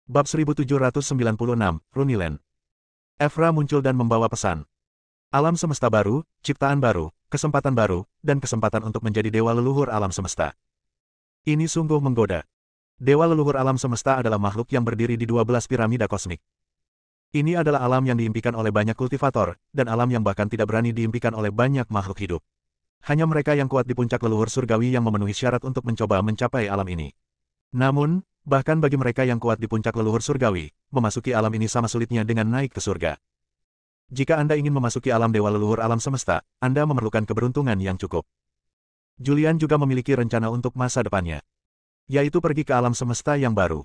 Bab 1796, Runiland. Evra muncul dan membawa pesan. Alam semesta baru, ciptaan baru, dan kesempatan untuk menjadi dewa leluhur alam semesta. Ini sungguh menggoda. Dewa leluhur alam semesta adalah makhluk yang berdiri di 12 piramida kosmik. Ini adalah alam yang diimpikan oleh banyak kultivator, dan alam yang bahkan tidak berani diimpikan oleh banyak makhluk hidup. Hanya mereka yang kuat di puncak leluhur surgawi yang memenuhi syarat untuk mencoba mencapai alam ini. Namun, bahkan bagi mereka yang kuat di puncak leluhur surgawi, memasuki alam ini sama sulitnya dengan naik ke surga. Jika Anda ingin memasuki alam dewa leluhur alam semesta, Anda memerlukan keberuntungan yang cukup. Julian juga memiliki rencana untuk masa depannya, yaitu pergi ke alam semesta yang baru.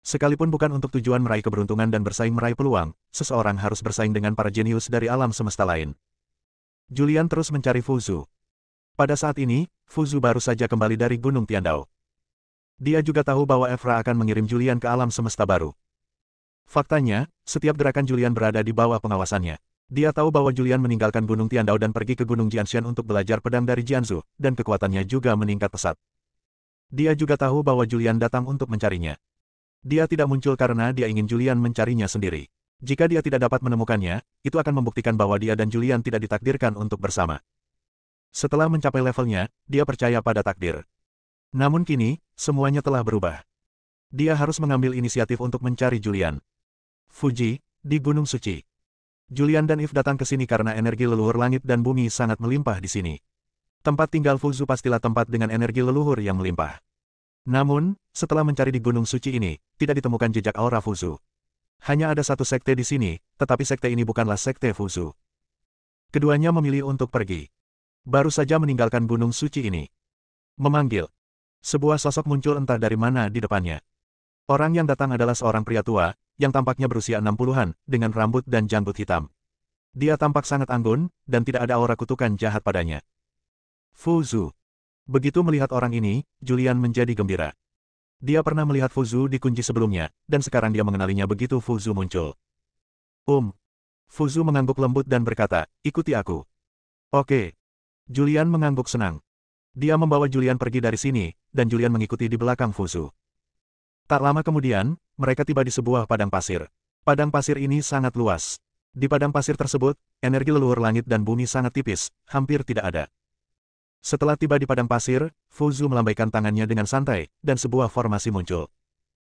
Sekalipun bukan untuk tujuan meraih keberuntungan dan bersaing meraih peluang, seseorang harus bersaing dengan para jenius dari alam semesta lain. Julian terus mencari Fuzu. Pada saat ini, Fuzu baru saja kembali dari Gunung Tiandao. Dia juga tahu bahwa Evra akan mengirim Julian ke alam semesta baru. Faktanya, setiap gerakan Julian berada di bawah pengawasannya. Dia tahu bahwa Julian meninggalkan Gunung Tiandao dan pergi ke Gunung Jianshan untuk belajar pedang dari Jianzu, dan kekuatannya juga meningkat pesat. Dia juga tahu bahwa Julian datang untuk mencarinya. Dia tidak muncul karena dia ingin Julian mencarinya sendiri. Jika dia tidak dapat menemukannya, itu akan membuktikan bahwa dia dan Julian tidak ditakdirkan untuk bersama. Setelah mencapai levelnya, dia percaya pada takdir. Namun kini, semuanya telah berubah. Dia harus mengambil inisiatif untuk mencari Julian. Fuji, di Gunung Suci. Julian dan Eve datang ke sini karena energi leluhur langit dan bumi sangat melimpah di sini. Tempat tinggal Fuzu pastilah tempat dengan energi leluhur yang melimpah. Namun, setelah mencari di Gunung Suci ini, tidak ditemukan jejak aura Fuzu. Hanya ada satu sekte di sini, tetapi sekte ini bukanlah sekte Fuzu. Keduanya memilih untuk pergi. Baru saja meninggalkan Gunung Suci ini. Memanggil. Sebuah sosok muncul entah dari mana di depannya. Orang yang datang adalah seorang pria tua, yang tampaknya berusia 60-an, dengan rambut dan janggut hitam. Dia tampak sangat anggun, dan tidak ada aura kutukan jahat padanya. Fuzu. Begitu melihat orang ini, Julian menjadi gembira. Dia pernah melihat Fuzu di kunci sebelumnya, dan sekarang dia mengenalinya begitu Fuzu muncul. Fuzu mengangguk lembut dan berkata, ikuti aku. Oke. Julian mengangguk senang. Dia membawa Julian pergi dari sini, dan Julian mengikuti di belakang Fuzu. Tak lama kemudian, mereka tiba di sebuah padang pasir. Padang pasir ini sangat luas. Di padang pasir tersebut, energi leluhur langit dan bumi sangat tipis, hampir tidak ada. Setelah tiba di padang pasir, Fuzu melambaikan tangannya dengan santai, dan sebuah formasi muncul.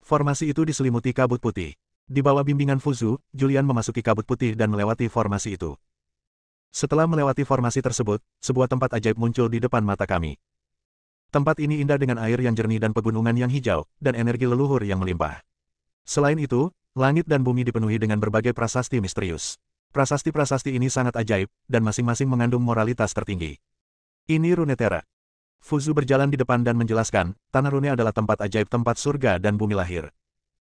Formasi itu diselimuti kabut putih. Di bawah bimbingan Fuzu, Julian memasuki kabut putih dan melewati formasi itu. Setelah melewati formasi tersebut, sebuah tempat ajaib muncul di depan mata kami. Tempat ini indah dengan air yang jernih dan pegunungan yang hijau, dan energi leluhur yang melimpah. Selain itu, langit dan bumi dipenuhi dengan berbagai prasasti misterius. Prasasti-prasasti ini sangat ajaib, dan masing-masing mengandung moralitas tertinggi. Ini Runeterra. Fuzu berjalan di depan dan menjelaskan, Tanah Rune adalah tempat ajaib, tempat surga dan bumi lahir.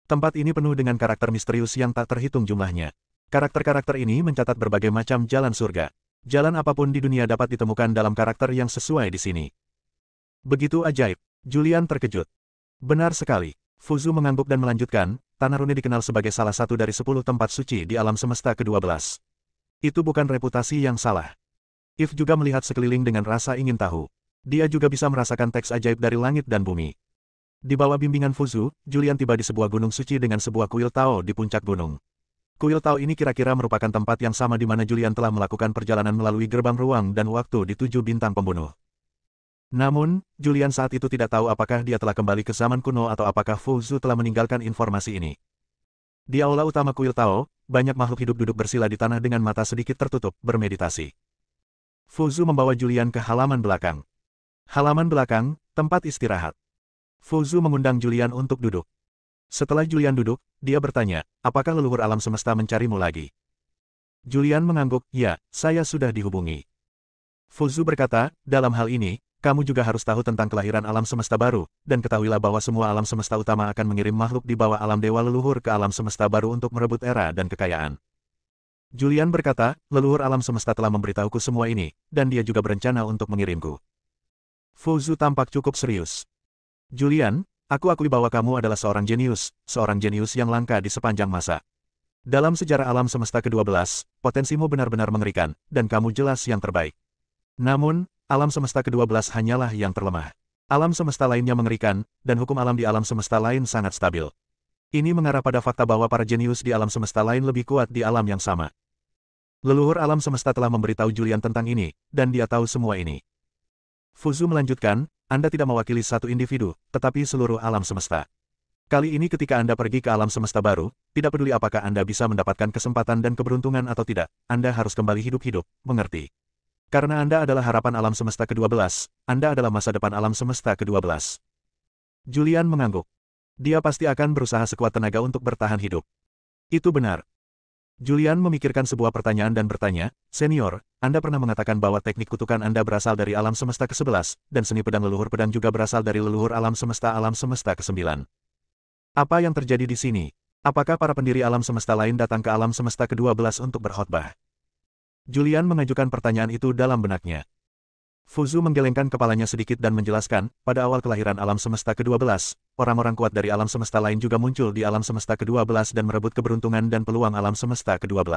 Tempat ini penuh dengan karakter misterius yang tak terhitung jumlahnya. Karakter-karakter ini mencatat berbagai macam jalan surga. Jalan apapun di dunia dapat ditemukan dalam karakter yang sesuai di sini. Begitu ajaib. Julian terkejut. Benar sekali. Fuzu mengangguk dan melanjutkan, Tanah Rune dikenal sebagai salah satu dari 10 tempat suci di alam semesta ke-12. Itu bukan reputasi yang salah. Eve juga melihat sekeliling dengan rasa ingin tahu. Dia juga bisa merasakan teks ajaib dari langit dan bumi. Di bawah bimbingan Fuzu, Julian tiba di sebuah gunung suci dengan sebuah kuil Tao di puncak gunung. Kuil Tao ini kira-kira merupakan tempat yang sama di mana Julian telah melakukan perjalanan melalui gerbang ruang dan waktu di 7 bintang pembunuh. Namun, Julian saat itu tidak tahu apakah dia telah kembali ke zaman kuno atau apakah Fuzu telah meninggalkan informasi ini. Di aula utama kuil Tao, banyak makhluk hidup duduk bersila di tanah dengan mata sedikit tertutup, bermeditasi. Fuzu membawa Julian ke halaman belakang. Halaman belakang, tempat istirahat. Fuzu mengundang Julian untuk duduk. Setelah Julian duduk, dia bertanya, apakah leluhur alam semesta mencarimu lagi? Julian mengangguk, ya, saya sudah dihubungi. Fuzu berkata, dalam hal ini, kamu juga harus tahu tentang kelahiran alam semesta baru, dan ketahuilah bahwa semua alam semesta utama akan mengirim makhluk di bawah alam dewa leluhur ke alam semesta baru untuk merebut era dan kekayaan. Julian berkata, leluhur alam semesta telah memberitahuku semua ini, dan dia juga berencana untuk mengirimku. Fuzu tampak cukup serius. Julian, aku akui bahwa kamu adalah seorang jenius yang langka di sepanjang masa. Dalam sejarah alam semesta ke-12, potensimu benar-benar mengerikan, dan kamu jelas yang terbaik. Namun, alam semesta ke-12 hanyalah yang terlemah. Alam semesta lainnya mengerikan, dan hukum alam di alam semesta lain sangat stabil. Ini mengarah pada fakta bahwa para jenius di alam semesta lain lebih kuat di alam yang sama. Leluhur alam semesta telah memberitahu Julian tentang ini, dan dia tahu semua ini. Fuzu melanjutkan, Anda tidak mewakili satu individu, tetapi seluruh alam semesta. Kali ini ketika Anda pergi ke alam semesta baru, tidak peduli apakah Anda bisa mendapatkan kesempatan dan keberuntungan atau tidak, Anda harus kembali hidup-hidup, mengerti? Karena Anda adalah harapan alam semesta ke-12, Anda adalah masa depan alam semesta ke-12. Julian mengangguk. Dia pasti akan berusaha sekuat tenaga untuk bertahan hidup. Itu benar. Julian memikirkan sebuah pertanyaan dan bertanya, Senior, Anda pernah mengatakan bahwa teknik kutukan Anda berasal dari alam semesta ke-11, dan seni pedang leluhur pedang juga berasal dari leluhur alam semesta ke-9. Apa yang terjadi di sini? Apakah para pendiri alam semesta lain datang ke alam semesta ke-12 untuk berkhotbah? Julian mengajukan pertanyaan itu dalam benaknya. Fuzu menggelengkan kepalanya sedikit dan menjelaskan, pada awal kelahiran alam semesta ke-12, orang-orang kuat dari alam semesta lain juga muncul di alam semesta ke-12 dan merebut keberuntungan dan peluang alam semesta ke-12.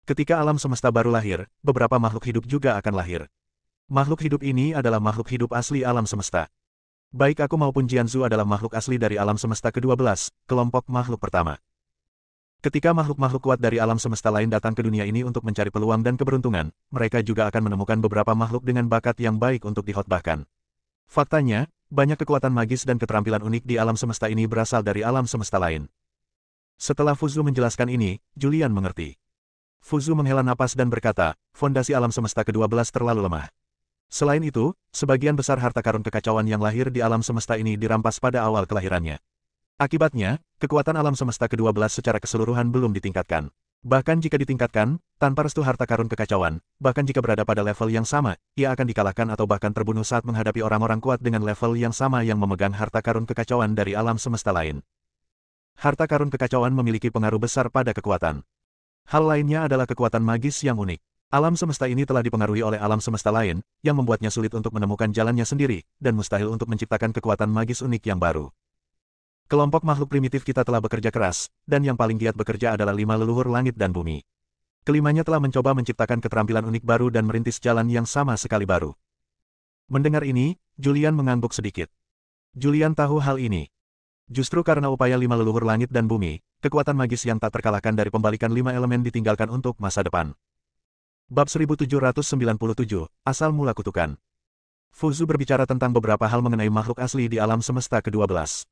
Ketika alam semesta baru lahir, beberapa makhluk hidup juga akan lahir. Makhluk hidup ini adalah makhluk hidup asli alam semesta. Baik aku maupun Jianzu adalah makhluk asli dari alam semesta ke-12, kelompok makhluk pertama. Ketika makhluk-makhluk kuat dari alam semesta lain datang ke dunia ini untuk mencari peluang dan keberuntungan, mereka juga akan menemukan beberapa makhluk dengan bakat yang baik untuk dihotbahkan. Faktanya, banyak kekuatan magis dan keterampilan unik di alam semesta ini berasal dari alam semesta lain. Setelah Fuzu menjelaskan ini, Julian mengerti. Fuzu menghela napas dan berkata, fondasi alam semesta ke-12 terlalu lemah. Selain itu, sebagian besar harta karun kekacauan yang lahir di alam semesta ini dirampas pada awal kelahirannya. Akibatnya, kekuatan alam semesta ke-12 secara keseluruhan belum ditingkatkan. Bahkan jika ditingkatkan, tanpa restu harta karun kekacauan, bahkan jika berada pada level yang sama, ia akan dikalahkan atau bahkan terbunuh saat menghadapi orang-orang kuat dengan level yang sama yang memegang harta karun kekacauan dari alam semesta lain. Harta karun kekacauan memiliki pengaruh besar pada kekuatan. Hal lainnya adalah kekuatan magis yang unik. Alam semesta ini telah dipengaruhi oleh alam semesta lain, yang membuatnya sulit untuk menemukan jalannya sendiri, dan mustahil untuk menciptakan kekuatan magis unik yang baru. Kelompok makhluk primitif kita telah bekerja keras, dan yang paling giat bekerja adalah 5 leluhur langit dan bumi. Kelimanya telah mencoba menciptakan keterampilan unik baru dan merintis jalan yang sama sekali baru. Mendengar ini, Julian mengangguk sedikit. Julian tahu hal ini. Justru karena upaya 5 leluhur langit dan bumi, kekuatan magis yang tak terkalahkan dari pembalikan 5 elemen ditinggalkan untuk masa depan. Bab 1797, Asal Mula Kutukan. Fuzu berbicara tentang beberapa hal mengenai makhluk asli di alam semesta ke-12.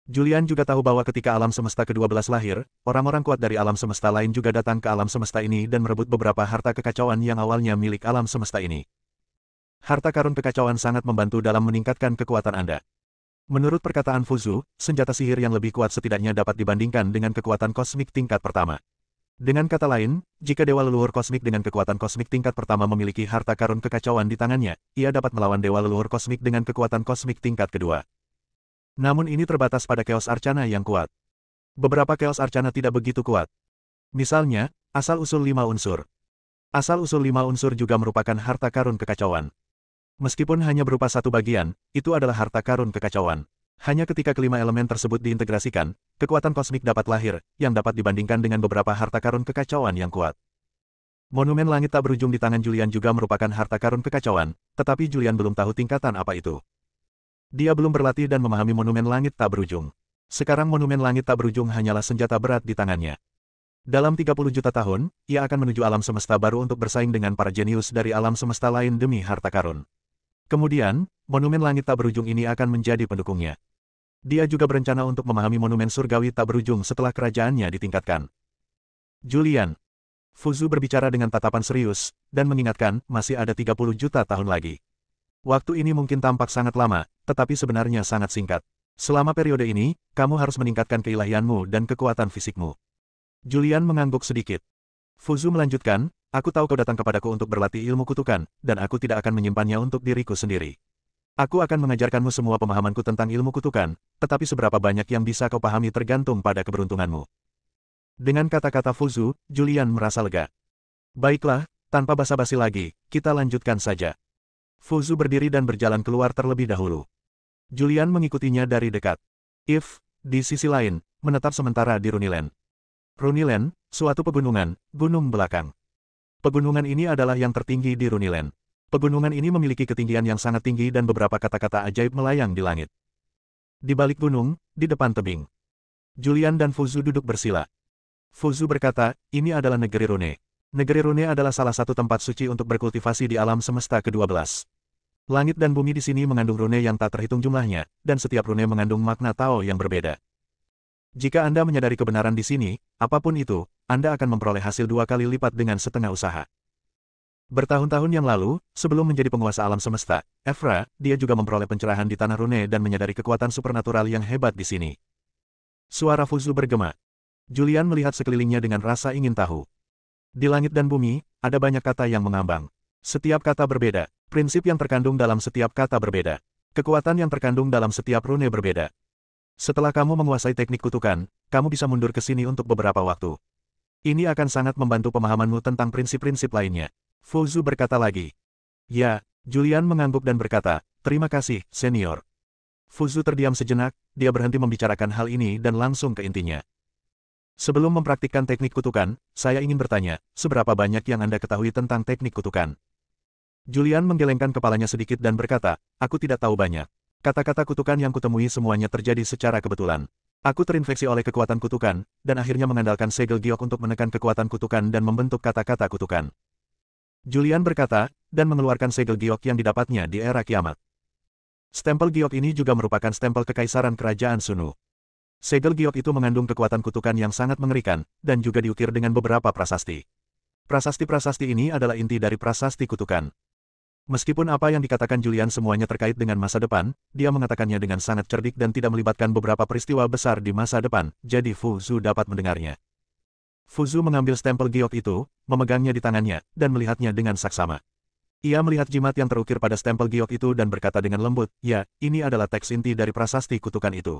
Julian juga tahu bahwa ketika alam semesta ke-12 lahir, orang-orang kuat dari alam semesta lain juga datang ke alam semesta ini dan merebut beberapa harta kekacauan yang awalnya milik alam semesta ini. Harta karun kekacauan sangat membantu dalam meningkatkan kekuatan Anda. Menurut perkataan Fuzu, senjata sihir yang lebih kuat setidaknya dapat dibandingkan dengan kekuatan kosmik tingkat pertama. Dengan kata lain, jika dewa leluhur kosmik dengan kekuatan kosmik tingkat pertama memiliki harta karun kekacauan di tangannya, ia dapat melawan dewa leluhur kosmik dengan kekuatan kosmik tingkat kedua. Namun ini terbatas pada Chaos Arcana yang kuat. Beberapa Chaos Arcana tidak begitu kuat. Misalnya, asal-usul 5 unsur. Asal-usul 5 unsur juga merupakan harta karun kekacauan. Meskipun hanya berupa satu bagian, itu adalah harta karun kekacauan. Hanya ketika kelima elemen tersebut diintegrasikan, kekuatan kosmik dapat lahir, yang dapat dibandingkan dengan beberapa harta karun kekacauan yang kuat. Monumen langit tak berujung di tangan Julian juga merupakan harta karun kekacauan, tetapi Julian belum tahu tingkatan apa itu. Dia belum berlatih dan memahami monumen langit tak berujung. Sekarang monumen langit tak berujung hanyalah senjata berat di tangannya. Dalam 30 juta tahun, ia akan menuju alam semesta baru untuk bersaing dengan para jenius dari alam semesta lain demi harta karun. Kemudian, monumen langit tak berujung ini akan menjadi pendukungnya. Dia juga berencana untuk memahami monumen surgawi tak berujung setelah kerajaannya ditingkatkan. Julian. Fuzu berbicara dengan tatapan serius, dan mengingatkan, masih ada 30 juta tahun lagi. Waktu ini mungkin tampak sangat lama, tetapi sebenarnya sangat singkat. Selama periode ini, kamu harus meningkatkan keilahianmu dan kekuatan fisikmu. Julian mengangguk sedikit. Fuzu melanjutkan, aku tahu kau datang kepadaku untuk berlatih ilmu kutukan, dan aku tidak akan menyimpannya untuk diriku sendiri. Aku akan mengajarkanmu semua pemahamanku tentang ilmu kutukan, tetapi seberapa banyak yang bisa kau pahami tergantung pada keberuntunganmu. Dengan kata-kata Fuzu, Julian merasa lega. Baiklah, tanpa basa-basi lagi, kita lanjutkan saja. Fuzu berdiri dan berjalan keluar terlebih dahulu. Julian mengikutinya dari dekat. If, di sisi lain, menetap sementara di Runiland. Runiland, suatu pegunungan, gunung belakang. Pegunungan ini adalah yang tertinggi di Runiland. Pegunungan ini memiliki ketinggian yang sangat tinggi dan beberapa kata-kata ajaib melayang di langit. Di balik gunung, di depan tebing, Julian dan Fuzu duduk bersila. Fuzu berkata, ini adalah negeri rune. Negeri rune adalah salah satu tempat suci untuk berkultivasi di alam semesta ke-12. Langit dan bumi di sini mengandung rune yang tak terhitung jumlahnya, dan setiap rune mengandung makna Tao yang berbeda. Jika Anda menyadari kebenaran di sini, apapun itu, Anda akan memperoleh hasil 2 kali lipat dengan setengah usaha. Bertahun-tahun yang lalu, sebelum menjadi penguasa alam semesta, Evra, dia juga memperoleh pencerahan di tanah rune dan menyadari kekuatan supernatural yang hebat di sini. Suara Fuzu bergema. Julian melihat sekelilingnya dengan rasa ingin tahu. Di langit dan bumi, ada banyak kata yang mengambang. Setiap kata berbeda, prinsip yang terkandung dalam setiap kata berbeda. Kekuatan yang terkandung dalam setiap rune berbeda. Setelah kamu menguasai teknik kutukan, kamu bisa mundur ke sini untuk beberapa waktu. Ini akan sangat membantu pemahamanmu tentang prinsip-prinsip lainnya. Fuzu berkata lagi. Ya, Julian mengangguk dan berkata, terima kasih, senior. Fuzu terdiam sejenak, dia berhenti membicarakan hal ini dan langsung ke intinya. Sebelum mempraktikkan teknik kutukan, saya ingin bertanya, seberapa banyak yang Anda ketahui tentang teknik kutukan? Julian menggelengkan kepalanya sedikit dan berkata, aku tidak tahu banyak. Kata-kata kutukan yang kutemui semuanya terjadi secara kebetulan. Aku terinfeksi oleh kekuatan kutukan, dan akhirnya mengandalkan segel giok untuk menekan kekuatan kutukan dan membentuk kata-kata kutukan. Julian berkata, dan mengeluarkan segel giok yang didapatnya di era kiamat. Stempel giok ini juga merupakan stempel kekaisaran kerajaan Sunu. Segel giok itu mengandung kekuatan kutukan yang sangat mengerikan, dan juga diukir dengan beberapa prasasti. Prasasti-prasasti ini adalah inti dari prasasti kutukan. Meskipun apa yang dikatakan Julian semuanya terkait dengan masa depan, dia mengatakannya dengan sangat cerdik dan tidak melibatkan beberapa peristiwa besar di masa depan, jadi Fuzu dapat mendengarnya. Fuzu mengambil stempel giok itu, memegangnya di tangannya, dan melihatnya dengan saksama. Ia melihat jimat yang terukir pada stempel giok itu dan berkata dengan lembut, ya, ini adalah teks inti dari prasasti kutukan itu.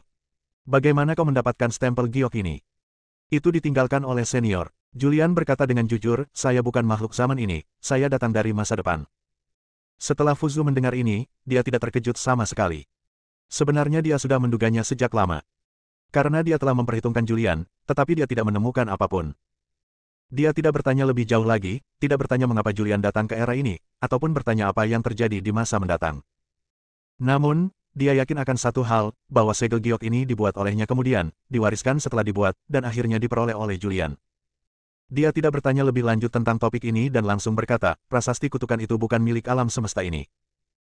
Bagaimana kau mendapatkan stempel giok ini? Itu ditinggalkan oleh senior. Julian berkata dengan jujur, saya bukan makhluk zaman ini, saya datang dari masa depan. Setelah Fuzu mendengar ini, dia tidak terkejut sama sekali. Sebenarnya dia sudah menduganya sejak lama. Karena dia telah memperhitungkan Julian, tetapi dia tidak menemukan apapun. Dia tidak bertanya lebih jauh lagi, tidak bertanya mengapa Julian datang ke era ini, ataupun bertanya apa yang terjadi di masa mendatang. Namun, dia yakin akan satu hal, bahwa segel giok ini dibuat olehnya kemudian, diwariskan setelah dibuat, dan akhirnya diperoleh oleh Julian. Dia tidak bertanya lebih lanjut tentang topik ini dan langsung berkata, prasasti kutukan itu bukan milik alam semesta ini.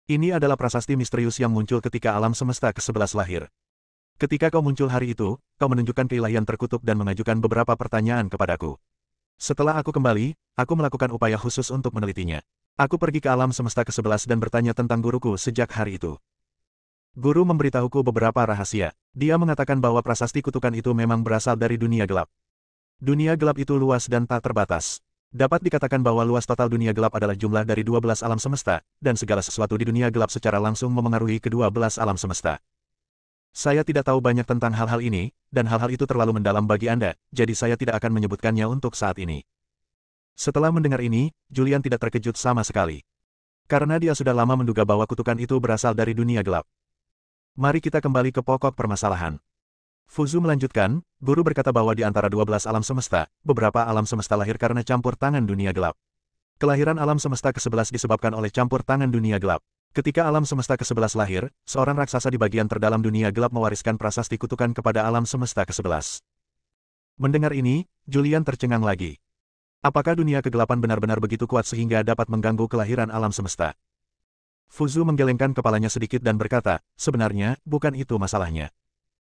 Ini adalah prasasti misterius yang muncul ketika alam semesta ke-11 lahir. Ketika kau muncul hari itu, kau menunjukkan keilahian terkutuk dan mengajukan beberapa pertanyaan kepadaku. Setelah aku kembali, aku melakukan upaya khusus untuk menelitinya. Aku pergi ke alam semesta ke-11 dan bertanya tentang guruku sejak hari itu. Guru memberitahuku beberapa rahasia. Dia mengatakan bahwa prasasti kutukan itu memang berasal dari dunia gelap. Dunia gelap itu luas dan tak terbatas. Dapat dikatakan bahwa luas total dunia gelap adalah jumlah dari 12 alam semesta, dan segala sesuatu di dunia gelap secara langsung memengaruhi ke-12 alam semesta. Saya tidak tahu banyak tentang hal-hal ini, dan hal-hal itu terlalu mendalam bagi Anda, jadi saya tidak akan menyebutkannya untuk saat ini. Setelah mendengar ini, Julian tidak terkejut sama sekali. Karena dia sudah lama menduga bahwa kutukan itu berasal dari dunia gelap. Mari kita kembali ke pokok permasalahan. Fuzu melanjutkan, guru berkata bahwa di antara 12 alam semesta, beberapa alam semesta lahir karena campur tangan dunia gelap. Kelahiran alam semesta ke-11 disebabkan oleh campur tangan dunia gelap. Ketika alam semesta ke-11 lahir, seorang raksasa di bagian terdalam dunia gelap mewariskan prasasti kutukan kepada alam semesta ke-11. Mendengar ini, Julian tercengang lagi. Apakah dunia kegelapan benar-benar begitu kuat sehingga dapat mengganggu kelahiran alam semesta? Fuzu menggelengkan kepalanya sedikit dan berkata, sebenarnya, bukan itu masalahnya.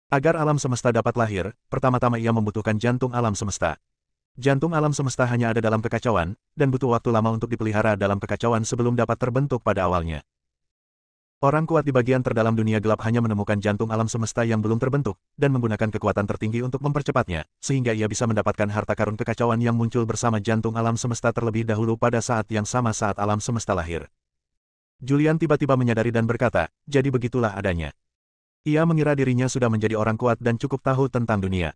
Agar alam semesta dapat lahir, pertama-tama ia membutuhkan jantung alam semesta. Jantung alam semesta hanya ada dalam kekacauan, dan butuh waktu lama untuk dipelihara dalam kekacauan sebelum dapat terbentuk pada awalnya. Orang kuat di bagian terdalam dunia gelap hanya menemukan jantung alam semesta yang belum terbentuk, dan menggunakan kekuatan tertinggi untuk mempercepatnya, sehingga ia bisa mendapatkan harta karun kekacauan yang muncul bersama jantung alam semesta terlebih dahulu pada saat yang sama saat alam semesta lahir. Julian tiba-tiba menyadari dan berkata, jadi begitulah adanya. Ia mengira dirinya sudah menjadi orang kuat dan cukup tahu tentang dunia.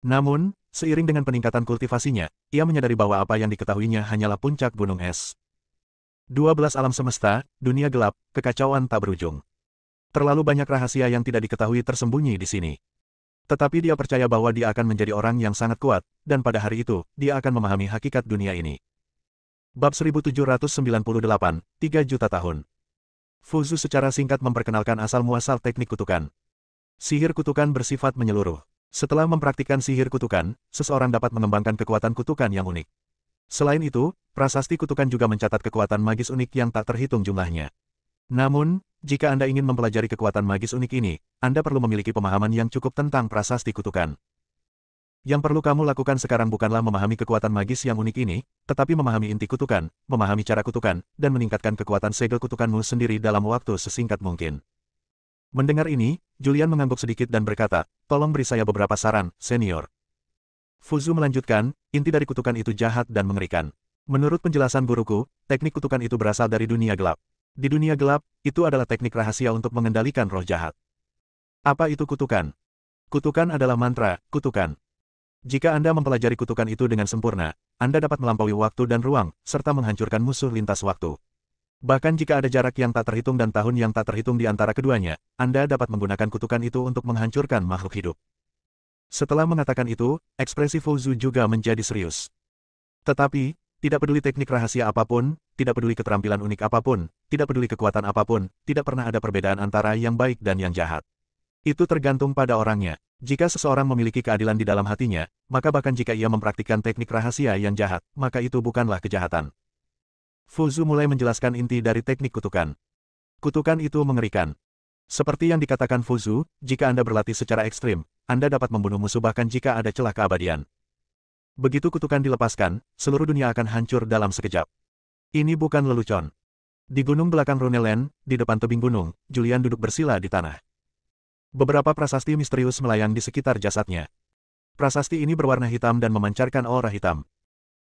Namun, seiring dengan peningkatan kultivasinya, ia menyadari bahwa apa yang diketahuinya hanyalah puncak gunung es. 12 alam semesta, dunia gelap, kekacauan tak berujung. Terlalu banyak rahasia yang tidak diketahui tersembunyi di sini. Tetapi dia percaya bahwa dia akan menjadi orang yang sangat kuat, dan pada hari itu, dia akan memahami hakikat dunia ini. Bab 1798, 3 juta tahun. Fuzu secara singkat memperkenalkan asal-muasal teknik kutukan. Sihir kutukan bersifat menyeluruh. Setelah mempraktikkan sihir kutukan, seseorang dapat mengembangkan kekuatan kutukan yang unik. Selain itu, prasasti kutukan juga mencatat kekuatan magis unik yang tak terhitung jumlahnya. Namun, jika Anda ingin mempelajari kekuatan magis unik ini, Anda perlu memiliki pemahaman yang cukup tentang prasasti kutukan. Yang perlu kamu lakukan sekarang bukanlah memahami kekuatan magis yang unik ini, tetapi memahami inti kutukan, memahami cara kutukan, dan meningkatkan kekuatan segel kutukanmu sendiri dalam waktu sesingkat mungkin. Mendengar ini, Julian mengangguk sedikit dan berkata, "Tolong beri saya beberapa saran, senior." Fuzu melanjutkan, "Inti dari kutukan itu jahat dan mengerikan. Menurut penjelasan guruku, teknik kutukan itu berasal dari dunia gelap. Di dunia gelap, itu adalah teknik rahasia untuk mengendalikan roh jahat." Apa itu kutukan? Kutukan adalah mantra, kutukan. Jika Anda mempelajari kutukan itu dengan sempurna, Anda dapat melampaui waktu dan ruang, serta menghancurkan musuh lintas waktu. Bahkan jika ada jarak yang tak terhitung dan tahun yang tak terhitung di antara keduanya, Anda dapat menggunakan kutukan itu untuk menghancurkan makhluk hidup. Setelah mengatakan itu, ekspresi Fuzu juga menjadi serius. Tetapi, tidak peduli teknik rahasia apapun, tidak peduli keterampilan unik apapun, tidak peduli kekuatan apapun, tidak pernah ada perbedaan antara yang baik dan yang jahat. Itu tergantung pada orangnya. Jika seseorang memiliki keadilan di dalam hatinya, maka bahkan jika ia mempraktikkan teknik rahasia yang jahat, maka itu bukanlah kejahatan. Fuzu mulai menjelaskan inti dari teknik kutukan. Kutukan itu mengerikan. Seperti yang dikatakan Fuzu, jika Anda berlatih secara ekstrim, Anda dapat membunuh musuh bahkan jika ada celah keabadian. Begitu kutukan dilepaskan, seluruh dunia akan hancur dalam sekejap. Ini bukan lelucon. Di gunung belakang Runeland, di depan tebing gunung, Julian duduk bersila di tanah. Beberapa prasasti misterius melayang di sekitar jasadnya. Prasasti ini berwarna hitam dan memancarkan aura hitam.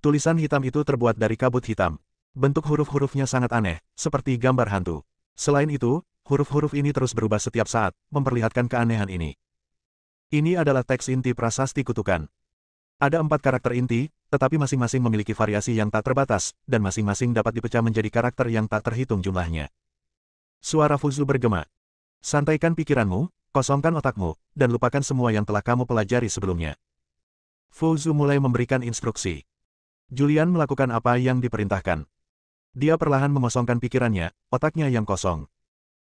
Tulisan hitam itu terbuat dari kabut hitam. Bentuk huruf-hurufnya sangat aneh, seperti gambar hantu. Selain itu, huruf-huruf ini terus berubah setiap saat, memperlihatkan keanehan ini. Ini adalah teks inti prasasti kutukan. Ada 4 karakter inti, tetapi masing-masing memiliki variasi yang tak terbatas, dan masing-masing dapat dipecah menjadi karakter yang tak terhitung jumlahnya. Suara Fuzu bergema. Santaikan pikiranmu, kosongkan otakmu, dan lupakan semua yang telah kamu pelajari sebelumnya. Fuzu mulai memberikan instruksi. Julian melakukan apa yang diperintahkan. Dia perlahan mengosongkan pikirannya, otaknya yang kosong.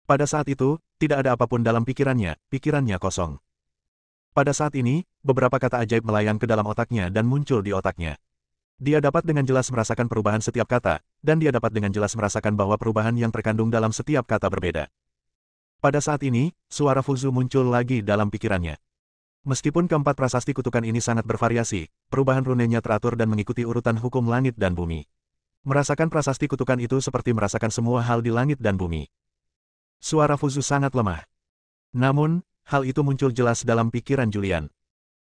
Pada saat itu, tidak ada apapun dalam pikirannya kosong. Pada saat ini, beberapa kata ajaib melayang ke dalam otaknya dan muncul di otaknya. Dia dapat dengan jelas merasakan perubahan setiap kata, dan dia dapat dengan jelas merasakan bahwa perubahan yang terkandung dalam setiap kata berbeda. Pada saat ini, suara Fuzu muncul lagi dalam pikirannya. Meskipun keempat prasasti kutukan ini sangat bervariasi, perubahan runenya teratur dan mengikuti urutan hukum langit dan bumi. Merasakan prasasti kutukan itu seperti merasakan semua hal di langit dan bumi. Suara Fuzu sangat lemah. Namun, hal itu muncul jelas dalam pikiran Julian.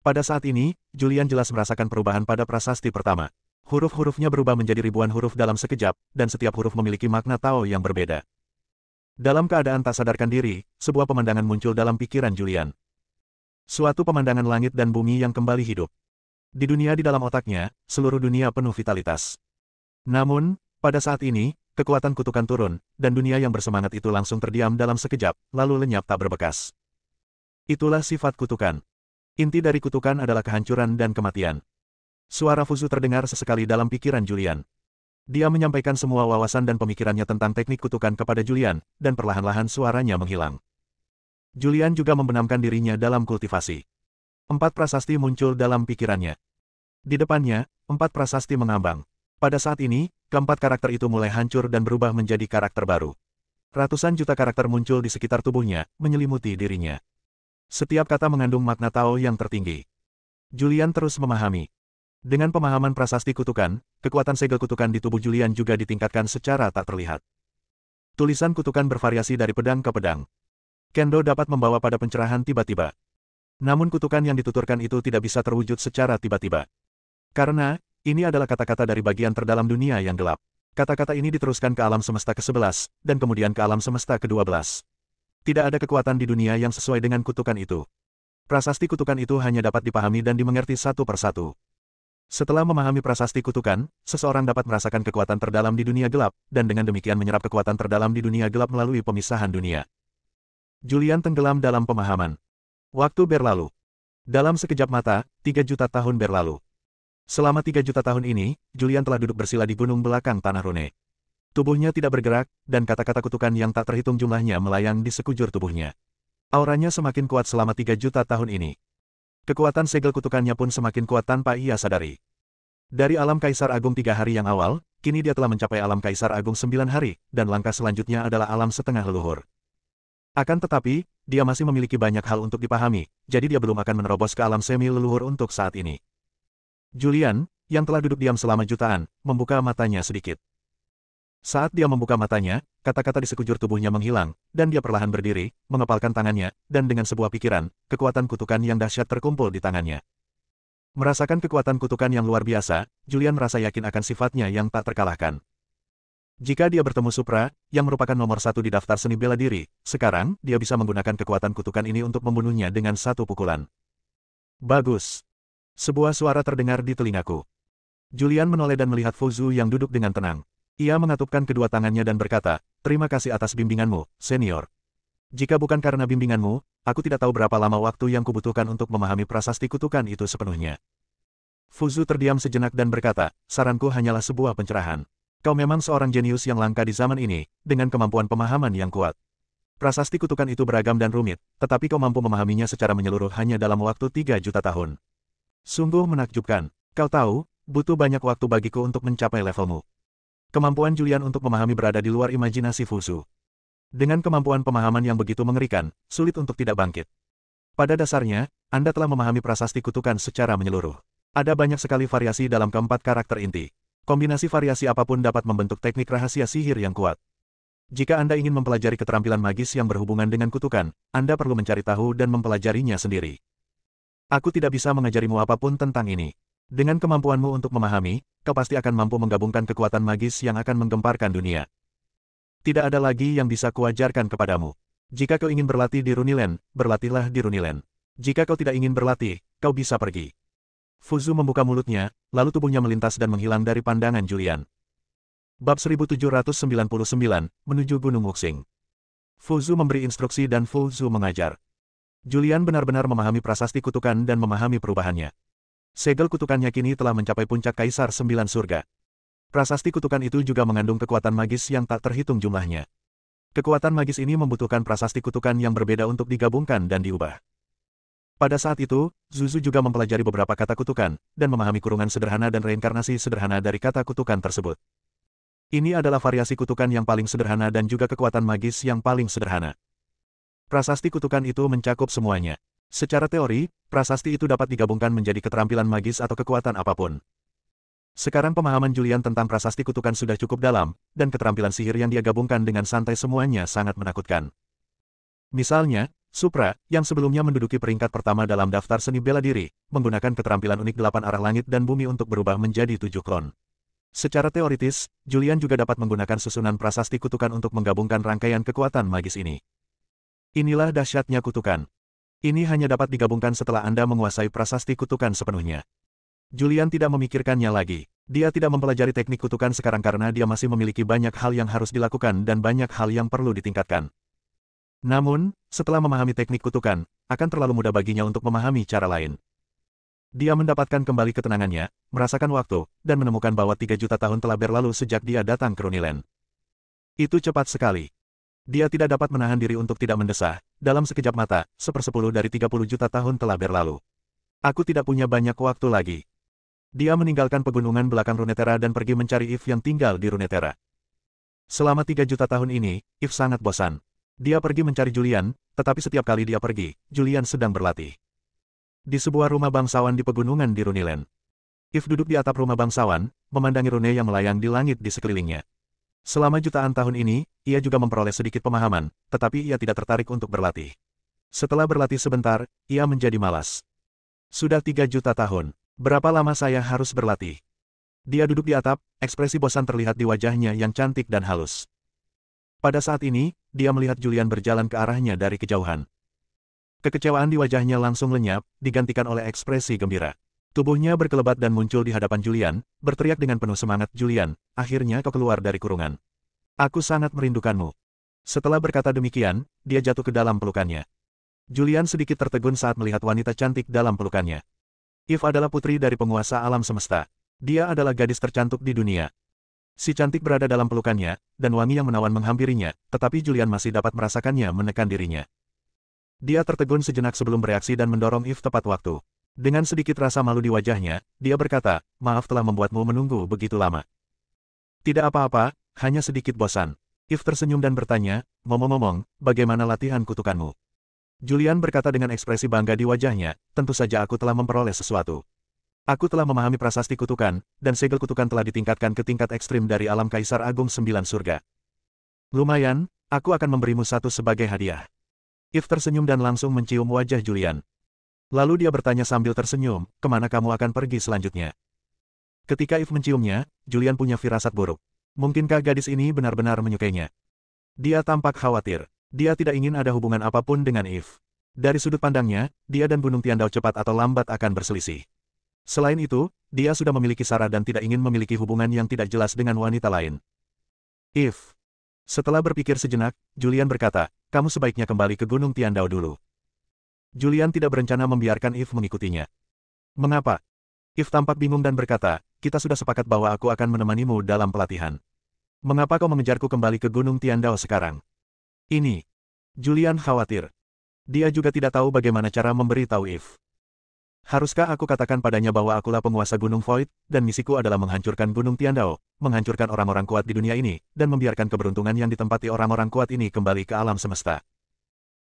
Pada saat ini, Julian jelas merasakan perubahan pada prasasti pertama. Huruf-hurufnya berubah menjadi ribuan huruf dalam sekejap, dan setiap huruf memiliki makna Tao yang berbeda. Dalam keadaan tak sadarkan diri, sebuah pemandangan muncul dalam pikiran Julian. Suatu pemandangan langit dan bumi yang kembali hidup. Di dunia di dalam otaknya, seluruh dunia penuh vitalitas. Namun, pada saat ini, kekuatan kutukan turun, dan dunia yang bersemangat itu langsung terdiam dalam sekejap, lalu lenyap tak berbekas. Itulah sifat kutukan. Inti dari kutukan adalah kehancuran dan kematian. Suara Fuzu terdengar sesekali dalam pikiran Julian. Dia menyampaikan semua wawasan dan pemikirannya tentang teknik kutukan kepada Julian, dan perlahan-lahan suaranya menghilang. Julian juga membenamkan dirinya dalam kultivasi. 4 prasasti muncul dalam pikirannya. Di depannya, 4 prasasti mengambang. Pada saat ini, keempat karakter itu mulai hancur dan berubah menjadi karakter baru. Ratusan juta karakter muncul di sekitar tubuhnya, menyelimuti dirinya. Setiap kata mengandung makna Tao yang tertinggi. Julian terus memahami. Dengan pemahaman prasasti kutukan, kekuatan segel kutukan di tubuh Julian juga ditingkatkan secara tak terlihat. Tulisan kutukan bervariasi dari pedang ke pedang. Kendo dapat membawa pada pencerahan tiba-tiba. Namun kutukan yang dituturkan itu tidak bisa terwujud secara tiba-tiba. Karena, ini adalah kata-kata dari bagian terdalam dunia yang gelap. Kata-kata ini diteruskan ke alam semesta ke-11, dan kemudian ke alam semesta ke-12. Tidak ada kekuatan di dunia yang sesuai dengan kutukan itu. Prasasti kutukan itu hanya dapat dipahami dan dimengerti satu persatu. Setelah memahami prasasti kutukan, seseorang dapat merasakan kekuatan terdalam di dunia gelap, dan dengan demikian menyerap kekuatan terdalam di dunia gelap melalui pemisahan dunia. Julian tenggelam dalam pemahaman. Waktu berlalu. Dalam sekejap mata, 3 juta tahun berlalu. Selama 3 juta tahun ini, Julian telah duduk bersila di gunung belakang tanah rune. Tubuhnya tidak bergerak, dan kata-kata kutukan yang tak terhitung jumlahnya melayang di sekujur tubuhnya. Auranya semakin kuat selama 3 juta tahun ini. Kekuatan segel kutukannya pun semakin kuat tanpa ia sadari. Dari alam Kaisar Agung 3 hari yang awal, kini dia telah mencapai alam Kaisar Agung 9 hari, dan langkah selanjutnya adalah alam setengah leluhur. Akan tetapi, dia masih memiliki banyak hal untuk dipahami, jadi dia belum akan menerobos ke alam semi leluhur untuk saat ini. Julian, yang telah duduk diam selama jutaan, membuka matanya sedikit. Saat dia membuka matanya, kata-kata di sekujur tubuhnya menghilang, dan dia perlahan berdiri, mengepalkan tangannya, dan dengan sebuah pikiran, kekuatan kutukan yang dahsyat terkumpul di tangannya. Merasakan kekuatan kutukan yang luar biasa, Julian merasa yakin akan sifatnya yang tak terkalahkan. Jika dia bertemu Supra, yang merupakan nomor 1 di daftar seni bela diri, sekarang, dia bisa menggunakan kekuatan kutukan ini untuk membunuhnya dengan satu pukulan. Bagus. Sebuah suara terdengar di telingaku. Julian menoleh dan melihat Fuzu yang duduk dengan tenang. Ia mengatupkan kedua tangannya dan berkata, "Terima kasih atas bimbinganmu, senior. Jika bukan karena bimbinganmu, aku tidak tahu berapa lama waktu yang kubutuhkan untuk memahami prasasti kutukan itu sepenuhnya." Fuzu terdiam sejenak dan berkata, "Saranku hanyalah sebuah pencerahan. Kau memang seorang jenius yang langka di zaman ini, dengan kemampuan pemahaman yang kuat. Prasasti kutukan itu beragam dan rumit, tetapi kau mampu memahaminya secara menyeluruh hanya dalam waktu 3 juta tahun. Sungguh menakjubkan. Kau tahu, butuh banyak waktu bagiku untuk mencapai levelmu." Kemampuan Julian untuk memahami berada di luar imajinasi Fuzu. Dengan kemampuan pemahaman yang begitu mengerikan, sulit untuk tidak bangkit. Pada dasarnya, Anda telah memahami prasasti kutukan secara menyeluruh. Ada banyak sekali variasi dalam keempat karakter inti. Kombinasi variasi apapun dapat membentuk teknik rahasia sihir yang kuat. Jika Anda ingin mempelajari keterampilan magis yang berhubungan dengan kutukan, Anda perlu mencari tahu dan mempelajarinya sendiri. Aku tidak bisa mengajarimu apapun tentang ini. Dengan kemampuanmu untuk memahami, kau pasti akan mampu menggabungkan kekuatan magis yang akan menggemparkan dunia. Tidak ada lagi yang bisa kuajarkan kepadamu. Jika kau ingin berlatih di Runiland, berlatihlah di Runiland. Jika kau tidak ingin berlatih, kau bisa pergi. Fuzu membuka mulutnya, lalu tubuhnya melintas dan menghilang dari pandangan Julian. Bab 1799, menuju Gunung Wuxing. Fuzu memberi instruksi dan Fuzu mengajar. Julian benar-benar memahami prasasti kutukan dan memahami perubahannya. Segel kutukannya kini telah mencapai puncak Kaisar 9 surga. Prasasti kutukan itu juga mengandung kekuatan magis yang tak terhitung jumlahnya. Kekuatan magis ini membutuhkan prasasti kutukan yang berbeda untuk digabungkan dan diubah. Pada saat itu, Zuzu juga mempelajari beberapa kata kutukan, dan memahami kurungan sederhana dan reinkarnasi sederhana dari kata kutukan tersebut. Ini adalah variasi kutukan yang paling sederhana dan juga kekuatan magis yang paling sederhana. Prasasti kutukan itu mencakup semuanya. Secara teori, prasasti itu dapat digabungkan menjadi keterampilan magis atau kekuatan apapun. Sekarang pemahaman Julian tentang prasasti kutukan sudah cukup dalam, dan keterampilan sihir yang dia gabungkan dengan santai semuanya sangat menakutkan. Misalnya, Supra, yang sebelumnya menduduki peringkat pertama dalam daftar seni bela diri, menggunakan keterampilan unik 8 arah langit dan bumi untuk berubah menjadi 7 klon. Secara teoritis, Julian juga dapat menggunakan susunan prasasti kutukan untuk menggabungkan rangkaian kekuatan magis ini. Inilah dahsyatnya kutukan. Ini hanya dapat digabungkan setelah Anda menguasai prasasti kutukan sepenuhnya. Julian tidak memikirkannya lagi. Dia tidak mempelajari teknik kutukan sekarang karena dia masih memiliki banyak hal yang harus dilakukan dan banyak hal yang perlu ditingkatkan. Namun, setelah memahami teknik kutukan, akan terlalu mudah baginya untuk memahami cara lain. Dia mendapatkan kembali ketenangannya, merasakan waktu, dan menemukan bahwa 3 juta tahun telah berlalu sejak dia datang ke Runiland. Itu cepat sekali. Dia tidak dapat menahan diri untuk tidak mendesah. Dalam sekejap mata, 1/10 dari 30 juta tahun telah berlalu. Aku tidak punya banyak waktu lagi. Dia meninggalkan pegunungan belakang Runeterra dan pergi mencari Eve yang tinggal di Runeterra. Selama 3 juta tahun ini, Eve sangat bosan. Dia pergi mencari Julian, tetapi setiap kali dia pergi, Julian sedang berlatih. Di sebuah rumah bangsawan di pegunungan di Runiland. Eve duduk di atap rumah bangsawan, memandangi rune yang melayang di langit di sekelilingnya. Selama jutaan tahun ini, ia juga memperoleh sedikit pemahaman, tetapi ia tidak tertarik untuk berlatih. Setelah berlatih sebentar, ia menjadi malas. Sudah 3 juta tahun. Berapa lama saya harus berlatih? Dia duduk di atap, ekspresi bosan terlihat di wajahnya yang cantik dan halus. Pada saat ini, dia melihat Julian berjalan ke arahnya dari kejauhan. Kekecewaan di wajahnya langsung lenyap, digantikan oleh ekspresi gembira. Tubuhnya berkelebat dan muncul di hadapan Julian, berteriak dengan penuh semangat, "Julian, akhirnya kau keluar dari kurungan. Aku sangat merindukanmu." Setelah berkata demikian, dia jatuh ke dalam pelukannya. Julian sedikit tertegun saat melihat wanita cantik dalam pelukannya. Eve adalah putri dari penguasa alam semesta. Dia adalah gadis tercantik di dunia. Si cantik berada dalam pelukannya, dan wangi yang menawan menghampirinya, tetapi Julian masih dapat merasakannya menekan dirinya. Dia tertegun sejenak sebelum bereaksi dan mendorong Eve tepat waktu. Dengan sedikit rasa malu di wajahnya, dia berkata, maaf telah membuatmu menunggu begitu lama. Tidak apa-apa, hanya sedikit bosan. Eve tersenyum dan bertanya, ngomong-ngomong, bagaimana latihan kutukanmu? Julian berkata dengan ekspresi bangga di wajahnya, tentu saja aku telah memperoleh sesuatu. Aku telah memahami prasasti kutukan, dan segel kutukan telah ditingkatkan ke tingkat ekstrim dari alam Kaisar Agung 9 surga. Lumayan, aku akan memberimu satu sebagai hadiah. Eve tersenyum dan langsung mencium wajah Julian. Lalu dia bertanya sambil tersenyum, kemana kamu akan pergi selanjutnya? Ketika Eve menciumnya, Julian punya firasat buruk. Mungkinkah gadis ini benar-benar menyukainya? Dia tampak khawatir. Dia tidak ingin ada hubungan apapun dengan Eve. Dari sudut pandangnya, dia dan Gunung Tiandao cepat atau lambat akan berselisih. Selain itu, dia sudah memiliki Sarah dan tidak ingin memiliki hubungan yang tidak jelas dengan wanita lain. Eve. Setelah berpikir sejenak, Julian berkata, kamu sebaiknya kembali ke Gunung Tiandao dulu. Julian tidak berencana membiarkan Eve mengikutinya. Mengapa? Eve tampak bingung dan berkata, kita sudah sepakat bahwa aku akan menemanimu dalam pelatihan. Mengapa kau mengejarku kembali ke Gunung Tiandao sekarang? Ini. Julian khawatir. Dia juga tidak tahu bagaimana cara memberitahu Eve. Haruskah aku katakan padanya bahwa akulah penguasa Gunung Void, dan misiku adalah menghancurkan Gunung Tiandao, menghancurkan orang-orang kuat di dunia ini, dan membiarkan keberuntungan yang ditempati orang-orang kuat ini kembali ke alam semesta.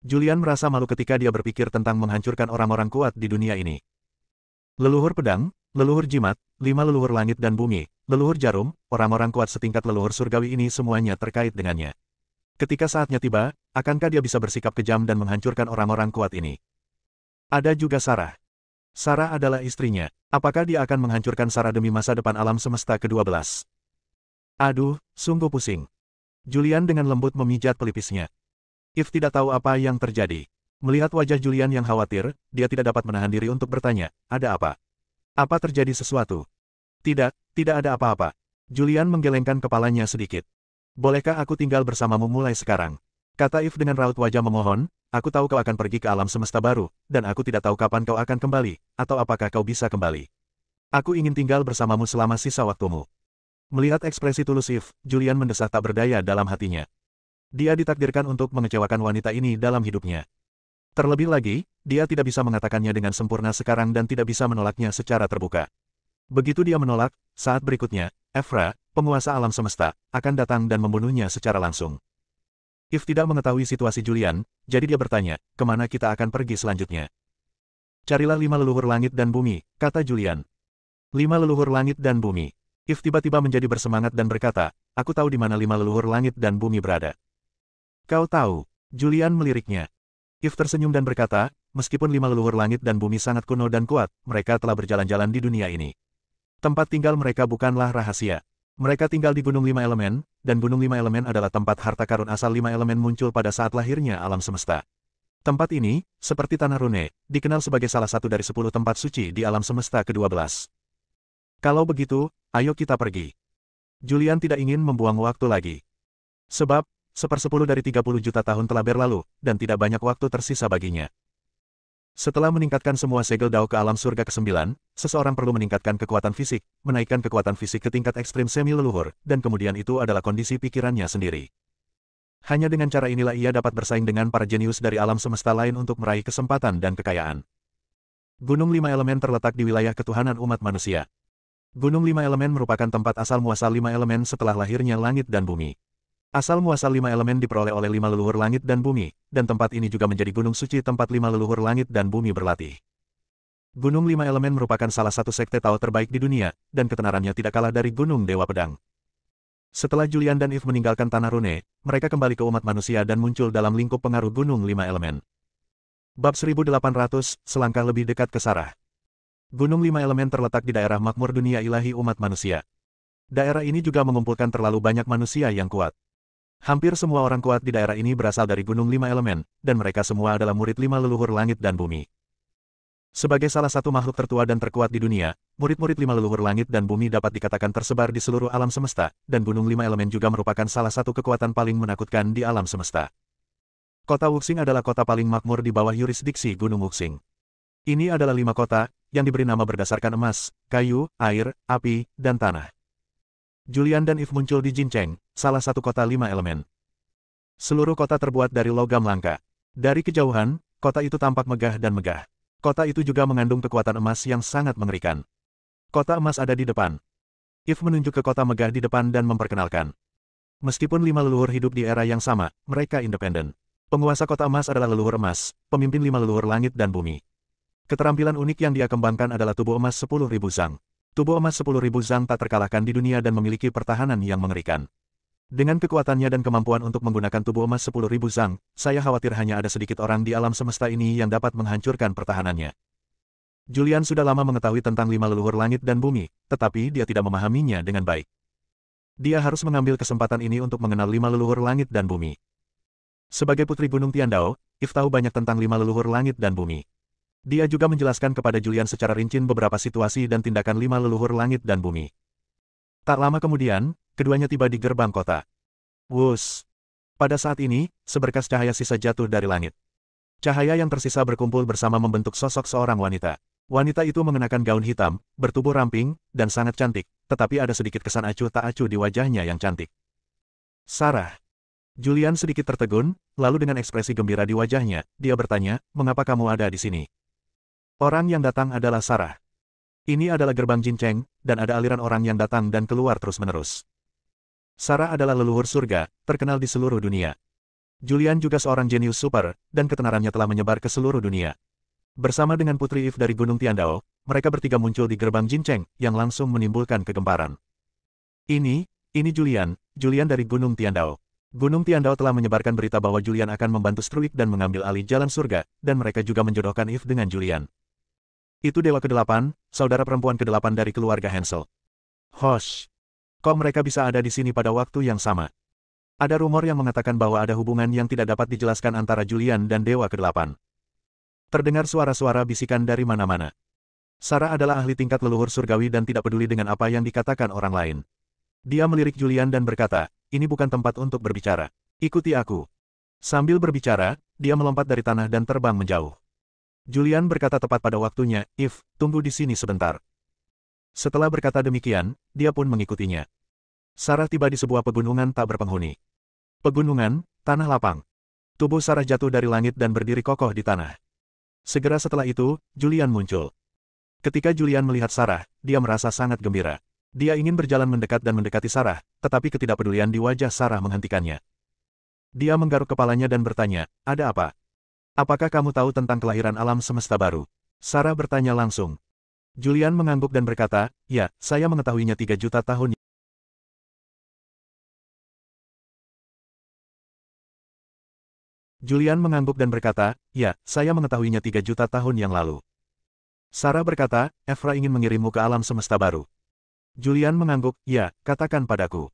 Julian merasa malu ketika dia berpikir tentang menghancurkan orang-orang kuat di dunia ini. Leluhur pedang, leluhur jimat, 5 leluhur langit dan bumi, leluhur jarum, orang-orang kuat setingkat leluhur surgawi ini semuanya terkait dengannya. Ketika saatnya tiba, akankah dia bisa bersikap kejam dan menghancurkan orang-orang kuat ini? Ada juga Sarah. Sarah adalah istrinya. Apakah dia akan menghancurkan Sarah demi masa depan alam semesta ke-12? Aduh, sungguh pusing. Julian dengan lembut memijat pelipisnya. Eve tidak tahu apa yang terjadi. Melihat wajah Julian yang khawatir, dia tidak dapat menahan diri untuk bertanya, ada apa? Apa terjadi sesuatu? Tidak, tidak ada apa-apa. Julian menggelengkan kepalanya sedikit. Bolehkah aku tinggal bersamamu mulai sekarang? Kata Eve dengan raut wajah memohon, aku tahu kau akan pergi ke alam semesta baru, dan aku tidak tahu kapan kau akan kembali, atau apakah kau bisa kembali. Aku ingin tinggal bersamamu selama sisa waktumu. Melihat ekspresi tulus Eve, Julian mendesah tak berdaya dalam hatinya. Dia ditakdirkan untuk mengecewakan wanita ini dalam hidupnya. Terlebih lagi, dia tidak bisa mengatakannya dengan sempurna sekarang dan tidak bisa menolaknya secara terbuka. Begitu dia menolak, saat berikutnya, Evra, penguasa alam semesta, akan datang dan membunuhnya secara langsung. Eve tidak mengetahui situasi Julian, jadi dia bertanya, kemana kita akan pergi selanjutnya? Carilah 5 leluhur langit dan bumi, kata Julian. 5 leluhur langit dan bumi. Eve tiba-tiba menjadi bersemangat dan berkata, aku tahu di mana 5 leluhur langit dan bumi berada. Kau tahu, Julian meliriknya. Eve tersenyum dan berkata, meskipun 5 leluhur langit dan bumi sangat kuno dan kuat, mereka telah berjalan-jalan di dunia ini. Tempat tinggal mereka bukanlah rahasia. Mereka tinggal di Gunung 5 Elemen, dan Gunung 5 Elemen adalah tempat harta karun asal 5 elemen muncul pada saat lahirnya alam semesta. Tempat ini, seperti Tanah Rune, dikenal sebagai salah satu dari 10 tempat suci di alam semesta ke-12. Kalau begitu, ayo kita pergi. Julian tidak ingin membuang waktu lagi. Sebab, 1/10 dari 30 juta tahun telah berlalu, dan tidak banyak waktu tersisa baginya. Setelah meningkatkan semua segel Dao ke alam surga ke-9, seseorang perlu meningkatkan kekuatan fisik, menaikkan kekuatan fisik ke tingkat ekstrim semi-leluhur, dan kemudian itu adalah kondisi pikirannya sendiri. Hanya dengan cara inilah ia dapat bersaing dengan para jenius dari alam semesta lain untuk meraih kesempatan dan kekayaan. Gunung 5 Elemen terletak di wilayah ketuhanan umat manusia. Gunung 5 Elemen merupakan tempat asal-muasal 5 elemen setelah lahirnya langit dan bumi. Asal-muasal 5 elemen diperoleh oleh 5 leluhur langit dan bumi, dan tempat ini juga menjadi gunung suci tempat 5 leluhur langit dan bumi berlatih. Gunung 5 Elemen merupakan salah satu sekte Tao terbaik di dunia, dan ketenarannya tidak kalah dari Gunung Dewa Pedang. Setelah Julian dan Eve meninggalkan Tanah Rune, mereka kembali ke umat manusia dan muncul dalam lingkup pengaruh Gunung 5 Elemen. Bab 1800, selangkah lebih dekat ke Sarah. Gunung 5 Elemen terletak di daerah makmur dunia ilahi umat manusia. Daerah ini juga mengumpulkan terlalu banyak manusia yang kuat. Hampir semua orang kuat di daerah ini berasal dari Gunung 5 Elemen, dan mereka semua adalah murid 5 leluhur langit dan bumi. Sebagai salah satu makhluk tertua dan terkuat di dunia, murid-murid 5 leluhur langit dan bumi dapat dikatakan tersebar di seluruh alam semesta, dan Gunung 5 Elemen juga merupakan salah satu kekuatan paling menakutkan di alam semesta. Kota Wuxing adalah kota paling makmur di bawah yurisdiksi Gunung Wuxing. Ini adalah 5 kota, yang diberi nama berdasarkan emas, kayu, air, api, dan tanah. Julian dan Eve muncul di Jincheng, salah satu kota 5 elemen. Seluruh kota terbuat dari logam langka. Dari kejauhan, kota itu tampak megah dan megah. Kota itu juga mengandung kekuatan emas yang sangat mengerikan. Kota emas ada di depan. If menunjuk ke kota megah di depan dan memperkenalkan. Meskipun 5 leluhur hidup di era yang sama, mereka independen. Penguasa kota emas adalah leluhur emas, pemimpin 5 leluhur langit dan bumi. Keterampilan unik yang dia kembangkan adalah tubuh emas 10.000 zang. Tubuh emas 10.000 zang tak terkalahkan di dunia dan memiliki pertahanan yang mengerikan. Dengan kekuatannya dan kemampuan untuk menggunakan tubuh emas 10.000 zang, saya khawatir hanya ada sedikit orang di alam semesta ini yang dapat menghancurkan pertahanannya. Julian sudah lama mengetahui tentang 5 leluhur langit dan bumi, tetapi dia tidak memahaminya dengan baik. Dia harus mengambil kesempatan ini untuk mengenal 5 leluhur langit dan bumi. Sebagai putri Gunung Tiandao, If tahu banyak tentang 5 leluhur langit dan bumi. Dia juga menjelaskan kepada Julian secara rinci beberapa situasi dan tindakan 5 leluhur langit dan bumi. Tak lama kemudian, keduanya tiba di gerbang kota. Wus! Pada saat ini, seberkas cahaya sisa jatuh dari langit. Cahaya yang tersisa berkumpul bersama membentuk sosok seorang wanita. Wanita itu mengenakan gaun hitam, bertubuh ramping, dan sangat cantik, tetapi ada sedikit kesan acuh tak acuh di wajahnya yang cantik. Sarah. Julian sedikit tertegun, lalu dengan ekspresi gembira di wajahnya, dia bertanya, "Mengapa kamu ada di sini?" Orang yang datang adalah Sarah. Ini adalah gerbang Jincheng, dan ada aliran orang yang datang dan keluar terus-menerus. Sarah adalah leluhur surga, terkenal di seluruh dunia. Julian juga seorang jenius super, dan ketenarannya telah menyebar ke seluruh dunia. Bersama dengan Putri If dari Gunung Tiandao, mereka bertiga muncul di gerbang Jincheng, yang langsung menimbulkan kegemparan. Ini Julian dari Gunung Tiandao. Gunung Tiandao telah menyebarkan berita bahwa Julian akan membantu Struik dan mengambil alih jalan surga, dan mereka juga menjodohkan If dengan Julian. Itu Dewa ke-8, saudara perempuan ke-8 dari keluarga Hansel. Hosh! Kok mereka bisa ada di sini pada waktu yang sama? Ada rumor yang mengatakan bahwa ada hubungan yang tidak dapat dijelaskan antara Julian dan Dewa ke-8. Terdengar suara-suara bisikan dari mana-mana. Sarah adalah ahli tingkat leluhur surgawi dan tidak peduli dengan apa yang dikatakan orang lain. Dia melirik Julian dan berkata, "Ini bukan tempat untuk berbicara. Ikuti aku." Sambil berbicara, dia melompat dari tanah dan terbang menjauh. Julian berkata tepat pada waktunya, "If, tunggu di sini sebentar." Setelah berkata demikian, dia pun mengikutinya. Sarah tiba di sebuah pegunungan tak berpenghuni. Pegunungan, tanah lapang. Tubuh Sarah jatuh dari langit dan berdiri kokoh di tanah. Segera setelah itu, Julian muncul. Ketika Julian melihat Sarah, dia merasa sangat gembira. Dia ingin berjalan mendekat dan mendekati Sarah, tetapi ketidakpedulian di wajah Sarah menghentikannya. Dia menggaruk kepalanya dan bertanya, "Ada apa? Apakah kamu tahu tentang kelahiran alam semesta baru?" Sarah bertanya langsung. Julian mengangguk dan berkata, "Ya, saya mengetahuinya 3 juta tahun." Julian mengangguk dan berkata, "Ya, saya mengetahuinya 3 juta tahun yang lalu." Sarah berkata, "Evra ingin mengirimmu ke alam semesta baru." Julian mengangguk, "Ya, katakan padaku."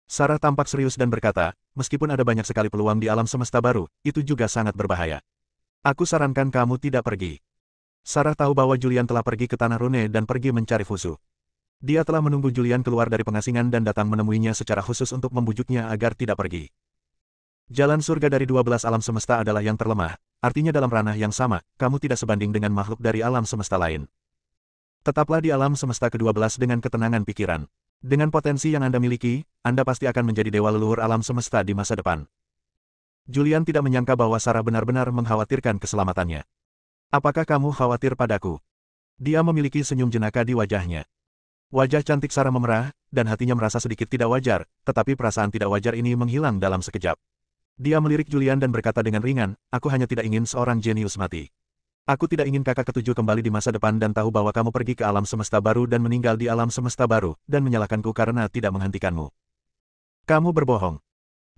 Sarah tampak serius dan berkata, "Meskipun ada banyak sekali peluang di alam semesta baru, itu juga sangat berbahaya. Aku sarankan kamu tidak pergi." Sarah tahu bahwa Julian telah pergi ke Tanah Rune dan pergi mencari Fusu. Dia telah menunggu Julian keluar dari pengasingan dan datang menemuinya secara khusus untuk membujuknya agar tidak pergi. Jalan surga dari 12 alam semesta adalah yang terlemah, artinya dalam ranah yang sama, kamu tidak sebanding dengan makhluk dari alam semesta lain. Tetaplah di alam semesta ke-12 dengan ketenangan pikiran. Dengan potensi yang Anda miliki, Anda pasti akan menjadi dewa leluhur alam semesta di masa depan. Julian tidak menyangka bahwa Sarah benar-benar mengkhawatirkan keselamatannya. "Apakah kamu khawatir padaku?" Dia memiliki senyum jenaka di wajahnya. Wajah cantik Sarah memerah, dan hatinya merasa sedikit tidak wajar, tetapi perasaan tidak wajar ini menghilang dalam sekejap. Dia melirik Julian dan berkata dengan ringan, "Aku hanya tidak ingin seorang jenius mati. Aku tidak ingin kakak ketujuh kembali di masa depan dan tahu bahwa kamu pergi ke alam semesta baru dan meninggal di alam semesta baru, dan menyalahkanku karena tidak menghentikanmu. Kamu berbohong."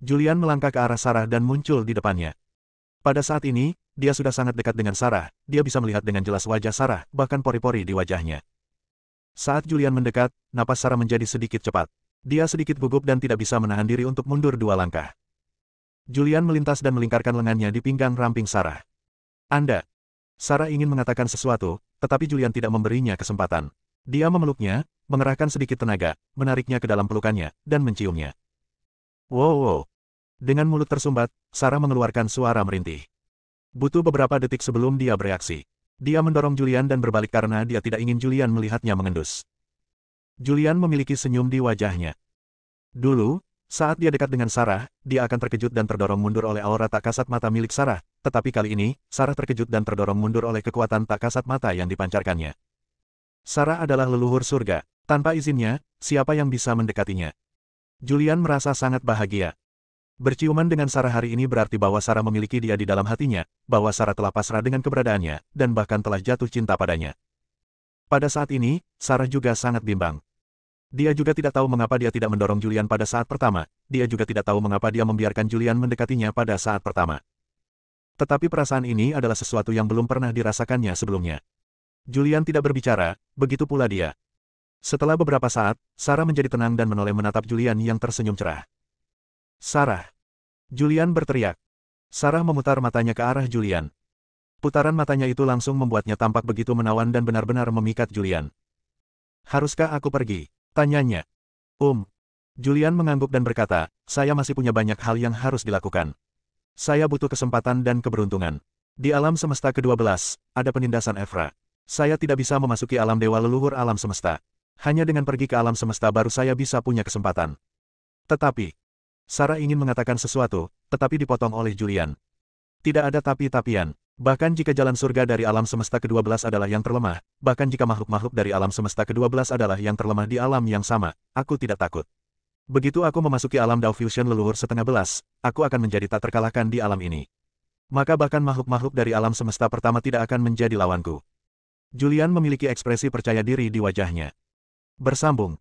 Julian melangkah ke arah Sarah dan muncul di depannya. Pada saat ini, dia sudah sangat dekat dengan Sarah, dia bisa melihat dengan jelas wajah Sarah, bahkan pori-pori di wajahnya. Saat Julian mendekat, napas Sarah menjadi sedikit cepat. Dia sedikit gugup dan tidak bisa menahan diri untuk mundur 2 langkah. Julian melintas dan melingkarkan lengannya di pinggang ramping Sarah. "Anda." Sarah ingin mengatakan sesuatu, tetapi Julian tidak memberinya kesempatan. Dia memeluknya, mengerahkan sedikit tenaga, menariknya ke dalam pelukannya, dan menciumnya. Wow! Dengan mulut tersumbat, Sarah mengeluarkan suara merintih. Butuh beberapa detik sebelum dia bereaksi. Dia mendorong Julian dan berbalik karena dia tidak ingin Julian melihatnya mengendus. Julian memiliki senyum di wajahnya. Dulu, saat dia dekat dengan Sarah, dia akan terkejut dan terdorong mundur oleh aura tak kasat mata milik Sarah, tetapi kali ini, Sarah terkejut dan terdorong mundur oleh kekuatan tak kasat mata yang dipancarkannya. Sarah adalah leluhur surga. Tanpa izinnya, siapa yang bisa mendekatinya? Julian merasa sangat bahagia. Berciuman dengan Sarah hari ini berarti bahwa Sarah memiliki dia di dalam hatinya, bahwa Sarah telah pasrah dengan keberadaannya, dan bahkan telah jatuh cinta padanya. Pada saat ini, Sarah juga sangat bimbang. Dia juga tidak tahu mengapa dia tidak mendorong Julian pada saat pertama, dia juga tidak tahu mengapa dia membiarkan Julian mendekatinya pada saat pertama. Tetapi perasaan ini adalah sesuatu yang belum pernah dirasakannya sebelumnya. Julian tidak berbicara, begitu pula dia. Setelah beberapa saat, Sarah menjadi tenang dan menoleh menatap Julian yang tersenyum cerah. Sarah. Julian berteriak. Sarah memutar matanya ke arah Julian. Putaran matanya itu langsung membuatnya tampak begitu menawan dan benar-benar memikat Julian. Haruskah aku pergi? Tanyanya. Julian mengangguk dan berkata, saya masih punya banyak hal yang harus dilakukan. Saya butuh kesempatan dan keberuntungan. Di alam semesta ke-12, ada penindasan Evra. Saya tidak bisa memasuki alam dewa leluhur alam semesta. Hanya dengan pergi ke alam semesta baru saya bisa punya kesempatan. Tetapi, Sarah ingin mengatakan sesuatu, tetapi dipotong oleh Julian. Tidak ada tapi-tapian. Bahkan jika jalan surga dari alam semesta ke-12 adalah yang terlemah, bahkan jika makhluk-makhluk dari alam semesta ke-12 adalah yang terlemah di alam yang sama, aku tidak takut. Begitu aku memasuki alam Dao Fusion leluhur setengah belas, aku akan menjadi tak terkalahkan di alam ini. Maka bahkan makhluk-makhluk dari alam semesta pertama tidak akan menjadi lawanku. Julian memiliki ekspresi percaya diri di wajahnya. Bersambung.